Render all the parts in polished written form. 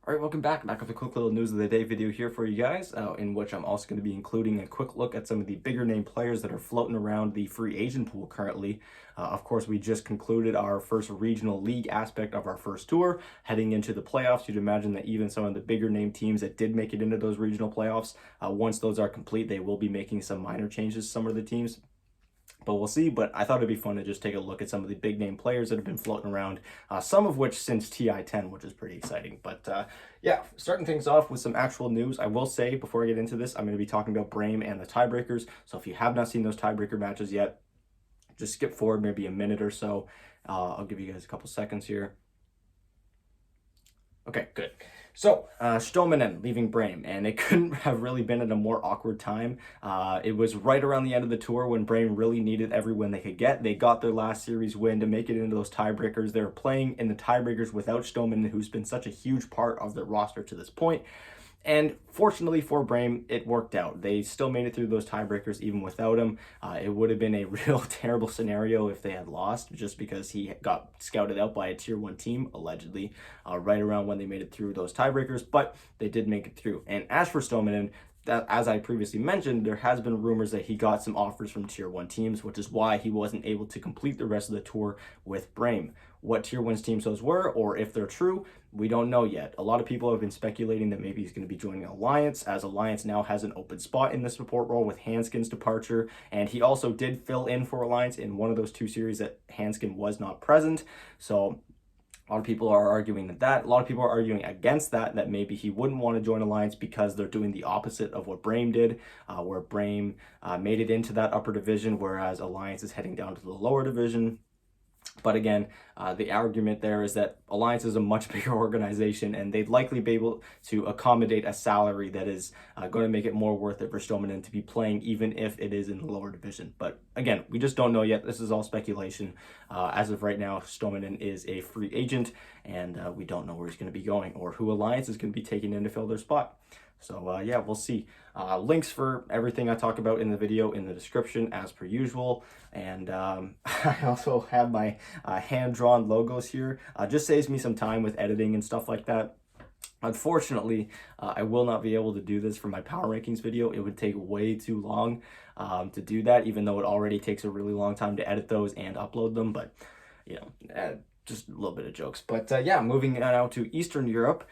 All right, welcome back with a quick little news of the day video here for you guys, in which I'm also going to be including a quick look at some of the bigger name players that are floating around the free agent pool currently. Of course, we just concluded our first regional league aspect of our first tour, heading into the playoffs. You'd imagine that even some of the bigger name teams that did make it into those regional playoffs, once those are complete, they will be making some minor changes, some of the teams. But we'll see. But I thought it'd be fun to just take a look at some of the big name players that have been floating around, some of which since TI10, which is pretty exciting. But yeah, starting things off with some actual news. I will say before I get into this, I'm going to be talking about Brame and the tiebreakers. So if you have not seen those tiebreaker matches yet, just skip forward maybe a minute or so. I'll give you guys a couple seconds here. Okay, good. So, Stoneman and leaving Brame, and it couldn't have really been at a more awkward time. It was right around the end of the tour when Brame really needed every win they could get. They got their last series win to make it into those tiebreakers. They were playing in the tiebreakers without Stoneman, who's been such a huge part of their roster to this point. And fortunately for Brame, it worked out. They still made it through those tiebreakers even without him. It would have been a real terrible scenario if they had lost, just because he got scouted out by a tier 1 team, allegedly, right around when they made it through those tiebreakers. But they did make it through. And as for Stoneman, that, as I previously mentioned, there has been rumors that he got some offers from tier 1 teams, which is why he wasn't able to complete the rest of the tour with Brame. What tier 1 teams those were, or if they're true, we don't know yet. A lot of people have been speculating that maybe he's going to be joining Alliance, as Alliance now has an open spot in the support role with Hanskin's departure, and he also did fill in for Alliance in one of those 2 series that Hanskin was not present. So a lot of people are arguing that. A lot of people are arguing against that maybe he wouldn't want to join Alliance because they're doing the opposite of what Brame did, where Brame made it into that upper division, whereas Alliance is heading down to the lower division. But again, the argument there is that Alliance is a much bigger organization, and they'd likely be able to accommodate a salary that is going to make it more worth it for Stoneman to be playing, even if it is in the lower division. But again, we just don't know yet. This is all speculation. As of right now, Stoneman is a free agent, and we don't know where he's going to be going or who Alliance is going to be taking in to fill their spot. So yeah, we'll see. Links for everything I talk about in the video in the description as per usual. And I also have my hand-drawn logos here. Just saves me some time with editing and stuff like that. Unfortunately, I will not be able to do this for my power rankings video. It would take way too long to do that, even though it already takes a really long time to edit those and upload them. But, you know, just a little bit of jokes. But yeah, moving now to Eastern Europe,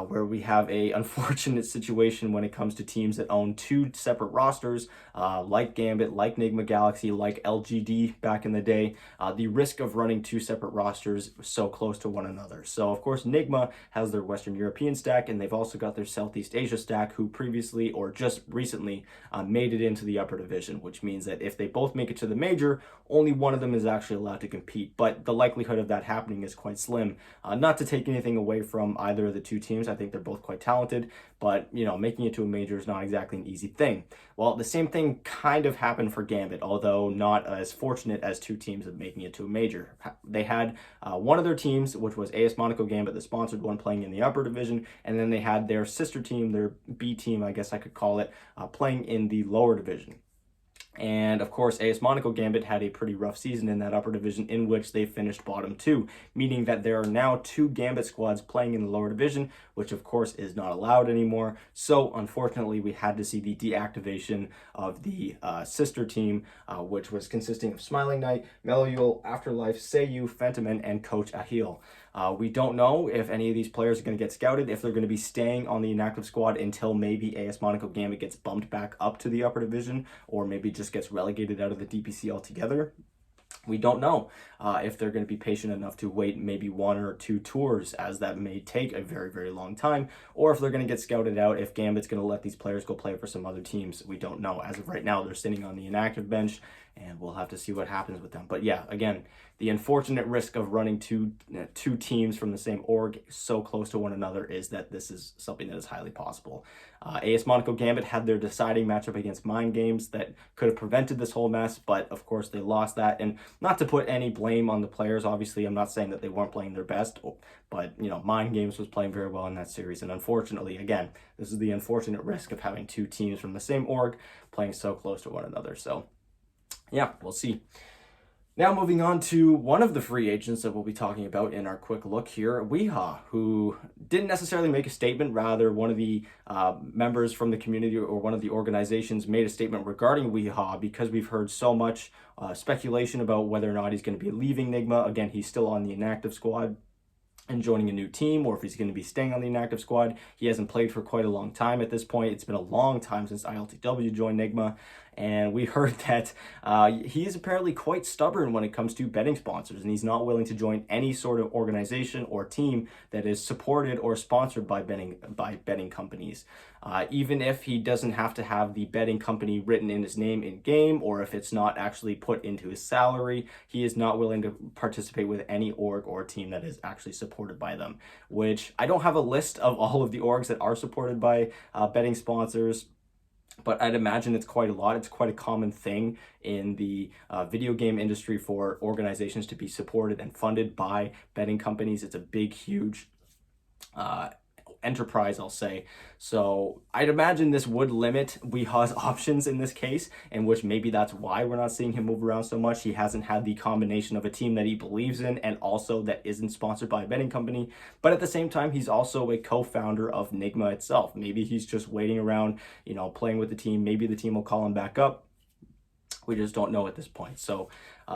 where we have a unfortunate situation when it comes to teams that own 2 separate rosters, like Gambit, like Nigma Galaxy, like LGD back in the day. The risk of running 2 separate rosters so close to one another. So of course, Nigma has their Western European stack, and they've also got their Southeast Asia stack, who previously or just recently made it into the upper division, which means that if they both make it to the major, only one of them is actually allowed to compete. But the likelihood of that happening is quite slim. Not to take anything away from either of the 2 teams. I think they're both quite talented, but you know, making it to a major is not exactly an easy thing. Well, the same thing kind of happened for Gambit, although not as fortunate as 2 teams of making it to a major. They had one of their teams, which was AS Monaco Gambit, the sponsored one, playing in the upper division, and then they had their sister team, their B team, I guess I could call it, playing in the lower division. And of course, AS Monaco Gambit had a pretty rough season in that upper division, in which they finished bottom 2, meaning that there are now 2 Gambit squads playing in the lower division, which of course is not allowed anymore. So unfortunately, we had to see the deactivation of the sister team, which was consisting of Smiling Knight, Meliul, Afterlife, Seiyu, Fentiman, and Coach Ahil. We don't know if any of these players are going to get scouted, if they're going to be staying on the inactive squad until maybe AS Monaco Gambit gets bumped back up to the upper division, or maybe just gets relegated out of the DPC altogether. We don't know if they're going to be patient enough to wait maybe 1 or 2 tours, as that may take a very, very long time, or if they're going to get scouted out, if Gambit's going to let these players go play for some other teams. We don't know. As of right now, they're sitting on the inactive bench, and we'll have to see what happens with them. But yeah, again, the unfortunate risk of running two teams from the same org so close to one another is that this is something that is highly possible. AS Monaco Gambit had their deciding matchup against Mind Games that could have prevented this whole mess, but of course they lost that. And not to put any blame on the players, obviously I'm not saying that they weren't playing their best, but you know, Mind Games was playing very well in that series. And unfortunately, again, this is the unfortunate risk of having 2 teams from the same org playing so close to one another. So yeah, we'll see. Now moving on to one of the free agents that we'll be talking about in our quick look here, Wiha, who didn't necessarily make a statement. Rather, one of the members from the community or one of the organizations made a statement regarding Wiha because we've heard so much speculation about whether or not he's going to be leaving Nigma. Again, he's still on the inactive squad and joining a new team, or if he's going to be staying on the inactive squad. He hasn't played for quite a long time at this point. It's been a long time since ILTW joined Nigma, and we heard that he's apparently quite stubborn when it comes to betting sponsors, and he's not willing to join any sort of organization or team that is supported or sponsored by betting companies. Even if he doesn't have to have the betting company written in his name in game, or if it's not actually put into his salary, he is not willing to participate with any org or team that is actually supported by them, which I don't have a list of all of the orgs that are supported by betting sponsors, but I'd imagine it's quite a lot. It's quite a common thing in the video game industry for organizations to be supported and funded by betting companies. It's a big, huge enterprise, I'll say. So I'd imagine this would limit Wiha's options in this case, in which maybe that's why we're not seeing him move around so much. He hasn't had the combination of a team that he believes in and also that isn't sponsored by a betting company. But at the same time, he's also a co-founder of Nigma itself. Maybe he's just waiting around, playing with the team. Maybe the team will call him back up. We just don't know at this point. So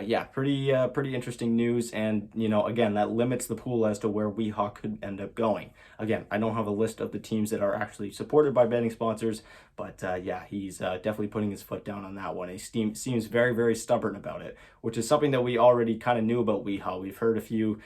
yeah, pretty interesting news. And, again, that limits the pool as to where Wiha could end up going. Again, I don't have a list of the teams that are actually supported by betting sponsors, but yeah, he's definitely putting his foot down on that one. He seems very, very stubborn about it, which is something that we already kind of knew about Wiha. We've heard a few,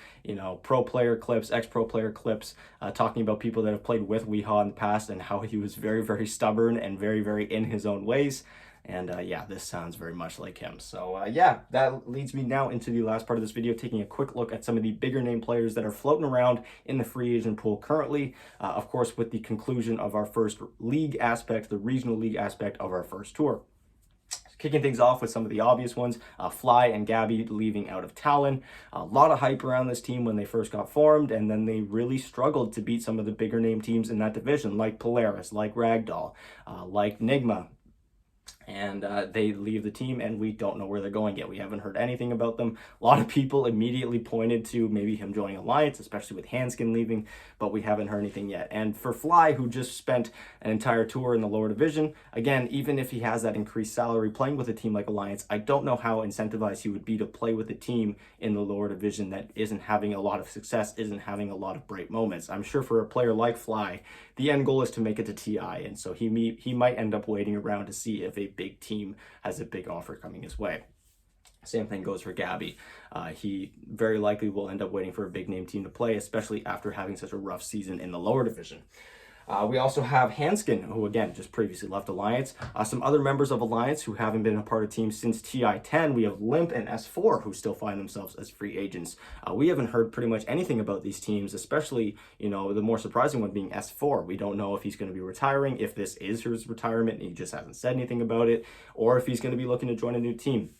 pro player clips, ex-pro player clips, talking about people that have played with Wiha in the past and how he was very, very stubborn and very, very in his own ways. And yeah, this sounds very much like him. So yeah, that leads me now into the last part of this video, taking a quick look at some of the bigger name players that are floating around in the free agent pool currently. Of course, with the conclusion of our first league aspect, the regional league aspect of our first tour. Kicking things off with some of the obvious ones, Fly and Gabby leaving out of Talon. A lot of hype around this team when they first got formed, and then they really struggled to beat some of the bigger name teams in that division, like Polaris, like Ragdoll, like Nigma. And they leave the team, and we don't know where they're going yet. We haven't heard anything about them. A lot of people immediately pointed to maybe him joining Alliance, especially with Hanskin leaving, but we haven't heard anything yet. And for Fly, who just spent an entire tour in the lower division, again, even if he has that increased salary playing with a team like Alliance, I don't know how incentivized he would be to play with a team in the lower division that isn't having a lot of success, isn't having a lot of bright moments. I'm sure for a player like Fly, the end goal is to make it to TI, and so he might end up waiting around to see if a big team has a big offer coming his way. Same thing goes for Gabby. He very likely will end up waiting for a big name team to play, especially after having such a rough season in the lower division. We also have Hanskin, who again just previously left Alliance. Some other members of Alliance who haven't been a part of teams since TI10. We have Limp and S4, who still find themselves as free agents. We haven't heard pretty much anything about these teams, especially, the more surprising one being S4. We don't know if he's going to be retiring, if this is his retirement and he just hasn't said anything about it, or if he's going to be looking to join a new team.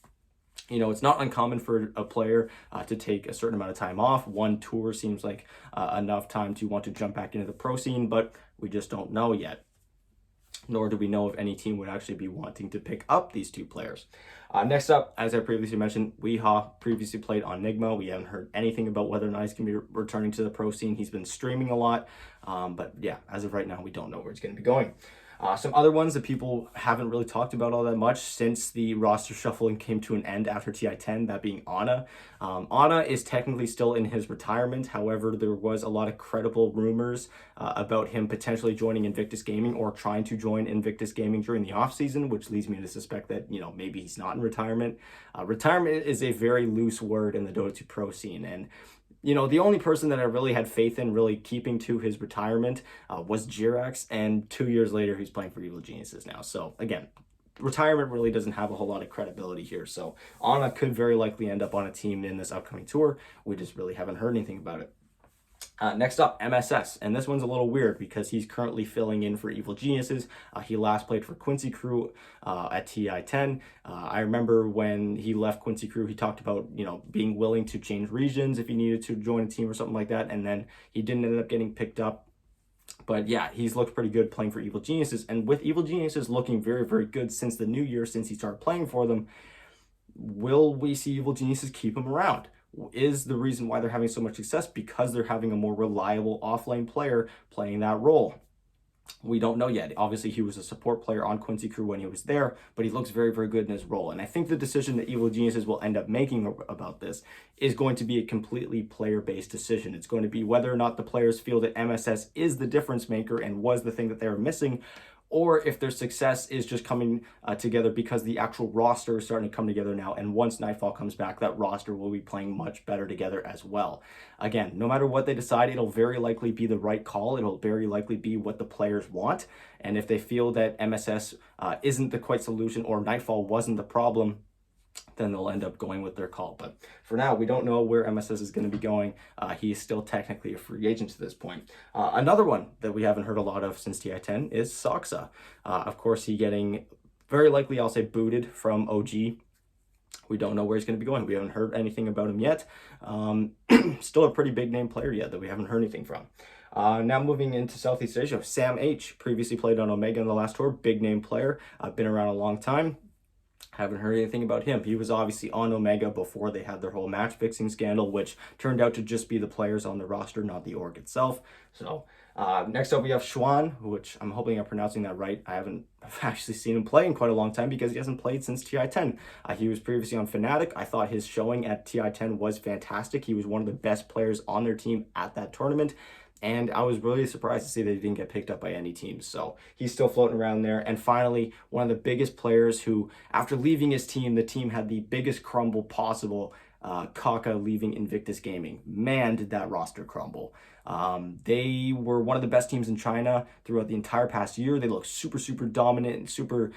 It's not uncommon for a player to take a certain amount of time off. One tour seems like enough time to want to jump back into the pro scene, but we just don't know yet. Nor do we know if any team would actually be wanting to pick up these two players. Next up, as I previously mentioned, Wiha previously played on Nigma. We haven't heard anything about whether or not he's going to be returning to the pro scene. He's been streaming a lot, but yeah, as of right now, we don't know where he's going to be going. Some other ones that people haven't really talked about all that much since the roster shuffling came to an end after TI10, that being Ana. Ana is technically still in his retirement. However, there was a lot of credible rumors about him potentially joining Invictus Gaming or trying to join Invictus Gaming during the offseason, which leads me to suspect that, maybe he's not in retirement. Retirement is a very loose word in the Dota 2 pro scene, and the only person that I really had faith in really keeping to his retirement was Jirax, and 2 years later, he's playing for Evil Geniuses now. So again, retirement really doesn't have a whole lot of credibility here. So Ana could very likely end up on a team in this upcoming tour. We just really haven't heard anything about it. Next up, MSS, and this one's a little weird because he's currently filling in for Evil Geniuses. He last played for Quincy Crew at TI10. I remember when he left Quincy Crew, he talked about, being willing to change regions if he needed to join a team or something like that, and then he didn't end up getting picked up. But yeah, he's looked pretty good playing for Evil Geniuses, and with Evil Geniuses looking very, very good since the new year, since he started playing for them, will we see Evil Geniuses keep him around? Is the reason why they're having so much success because they're having a more reliable offlane player playing that role? We don't know yet. Obviously, he was a support player on Quincy Crew when he was there, but he looks very, very good in his role. And I think the decision that Evil Geniuses will end up making about this is going to be a completely player-based decision. It's going to be whether or not the players feel that MSS is the difference maker and was the thing that they were missing, or if their success is just coming together because the actual roster is starting to come together now. And once Nightfall comes back, that roster will be playing much better together as well. Again, no matter what they decide, it'll very likely be the right call. It'll very likely be what the players want. And if they feel that MSS isn't the quite solution or Nightfall wasn't the problem, then they'll end up going with their call. But for now, we don't know where MSS is going to be going. He's still technically a free agent to this point. Another one that we haven't heard a lot of since TI10 is Soxa. Of course, he getting very likely, I'll say, booted from OG. We don't know where he's going to be going. We haven't heard anything about him yet. Still a pretty big name player yet that we haven't heard anything from. Now moving into Southeast Asia, Sam H. previously played on Omega in the last tour. Big name player. Been around a long time. Haven't heard anything about him. He was obviously on Omega before they had their whole match fixing scandal, which turned out to just be the players on the roster, not the org itself. So next up we have Schwan, which I'm hoping I'm pronouncing that right. I haven't actually seen him play in quite a long time because he hasn't played since TI10. He was previously on Fnatic. I thought his showing at TI10 was fantastic. He was one of the best players on their team at that tournament. And I was really surprised to see that he didn't get picked up by any teams. So he's still floating around there. And finally, one of the biggest players who, after leaving his team, the team had the biggest crumble possible, Kaka leaving Invictus Gaming. Man, did that roster crumble. They were one of the best teams in China throughout the entire past year. They looked super, super dominant and super...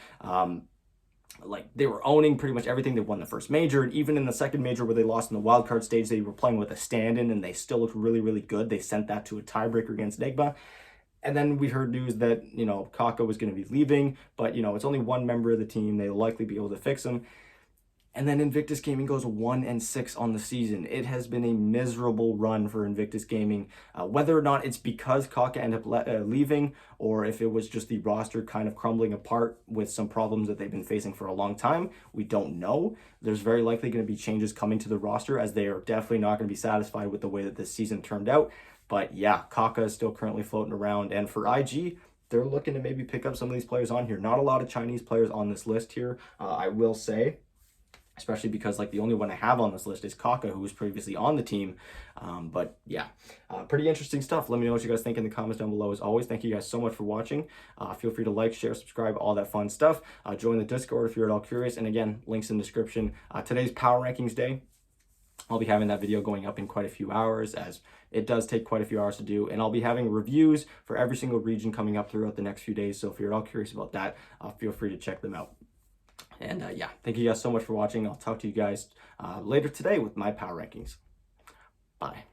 like they were owning pretty much everything. They won the first major, and even in the second major where they lost in the wildcard stage, they were playing with a stand-in and they still looked really, really good. They sent that to a tiebreaker against Nigma. And then we heard news that, you know, Kaka was going to be leaving, but, you know, it's only one member of the team. They'll likely be able to fix him. And then Invictus Gaming goes 1-6 on the season. It has been a miserable run for Invictus Gaming. Whether or not it's because Kaka ended up leaving, or if it was just the roster kind of crumbling apart with some problems that they've been facing for a long time, we don't know. There's very likely going to be changes coming to the roster, as they are definitely not going to be satisfied with the way that this season turned out. But yeah, Kaka is still currently floating around. And for IG, they're looking to maybe pick up some of these players on here. Not a lot of Chinese players on this list here, I will say. Especially because, like, the only one I have on this list is Kaka, who was previously on the team. But yeah, pretty interesting stuff. Let me know what you guys think in the comments down below. As always, thank you guys so much for watching. Feel free to like, share, subscribe, all that fun stuff. Join the Discord if you're at all curious. And again, links in the description. Today's Power Rankings day. I'll be having that video going up in quite a few hours, as it does take quite a few hours to do. And I'll be having reviews for every single region coming up throughout the next few days. So if you're at all curious about that, feel free to check them out. And yeah, thank you guys so much for watching. I'll talk to you guys later today with my power rankings. Bye.